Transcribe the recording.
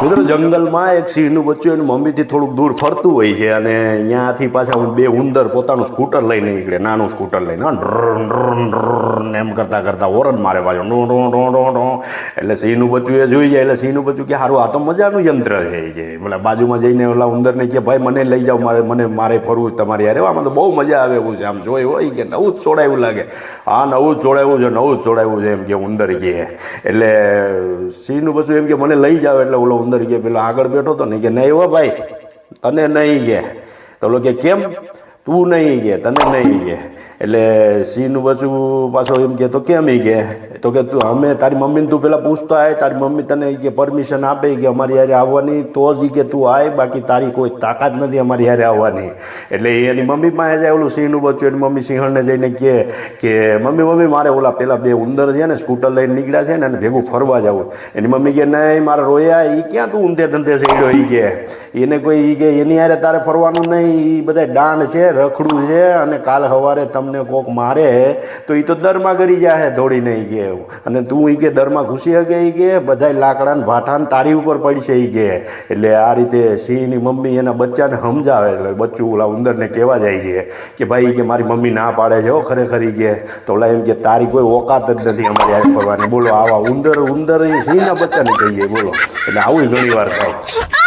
મિત્રો જંગલમાં એક સિંહનું બચ્ચું એની મમ્મીથી થોડુંક દૂર ફરતું હોય છે અને ત્યાંથી પાછા બે ઉંદર પોતાનું સ્કૂટર લઈને નીકળે, નાનું સ્કૂટર લઈને એમ કરતાં કરતાં હોરન મારે પાછો એટલે સિંહનું બચ્ચું એ જોઈ જાય એટલે સિંહનું બચ્ચું કે સારું આ તો મજાનું યંત્ર છે કે પેલા બાજુમાં જઈને ઓલા ઉંદરને કે ભાઈ મને લઈ જાઓ, મારે ફરવું તમારી યાર, આમાં તો બહુ મજા આવે એવું છે, આમ જોઈ હોય કે નવું જ છોડાયું લાગે, હા નવું જ છોડાયું છે, નવું જ છોડાયું છે એમ કે ઉંદર કે. એટલે સિંહનું બચ્ચું એમ કે મને લઈ જાવ, એટલે ઓલો ઉંદર કે પેલો આગળ બેઠો હતો ને કે નહીં હો ભાઈ તને નહીં કે, તો ઓલો કે કેમ તું નહીં કે તને નહીં કે. એટલે સિંહનું બચ્ચું પાછો એમ કે તો કેમ ઈ કે, તો કે તું અમે તારી મમ્મીને તું પેલા પૂછતો આય, તારી મમ્મી તને કે પરમિશન આપે કે અમારી હારે આવવાની તો જ કે તું આય, બાકી તારી કોઈ તાકાત નથી અમારી હારે આવવાની. એટલે એની મમ્મી પાસે જાય ઓલું સિંહનું બચ્ચું, એની મમ્મી સિંહણને જઈને કે મમ્મી મારે ઓલા પેલા બે ઉંદર છે ને સ્કૂટર લઈને નીકળ્યા છે ને એને ભેગું ફરવા જવું. એની મમ્મી કે નહીં મારે રોયા, એ ક્યાં તું ઊંધે ધંધે સડ્યો, એ કે એને કોઈ ઈ કે એની હારે તારે ફરવાનું નહીં, એ બધા દાંડ છે રખડું છે અને કાલ સવારે તમને કોક મારે તો એ તો દરમાં કરી જાય દોડી નહીં કે, અને તું ઈ કે દરમાં ઘૂસી શકે ઈ કે બધા લાકડાને ભાઠાને તારી ઉપર પડશે ઈ કે. એટલે આ રીતે સિંહની મમ્મી એના બચ્ચાને સમજાવે, એટલે બચ્ચું ઓલા ઉંદરને કહેવા જાય કે ભાઈ કે મારી મમ્મી ના પાડે છે હો ખરેખર ઈ કે, તો ઓલા એમ કે તારી કોઈ ઓકાત જ નથી અમારી હારે ફરવાની. બોલો આવા ઉંદર એ સિંહના બચ્ચાને કહીએ બોલો, એટલે આવું ઘણી વાર થાય.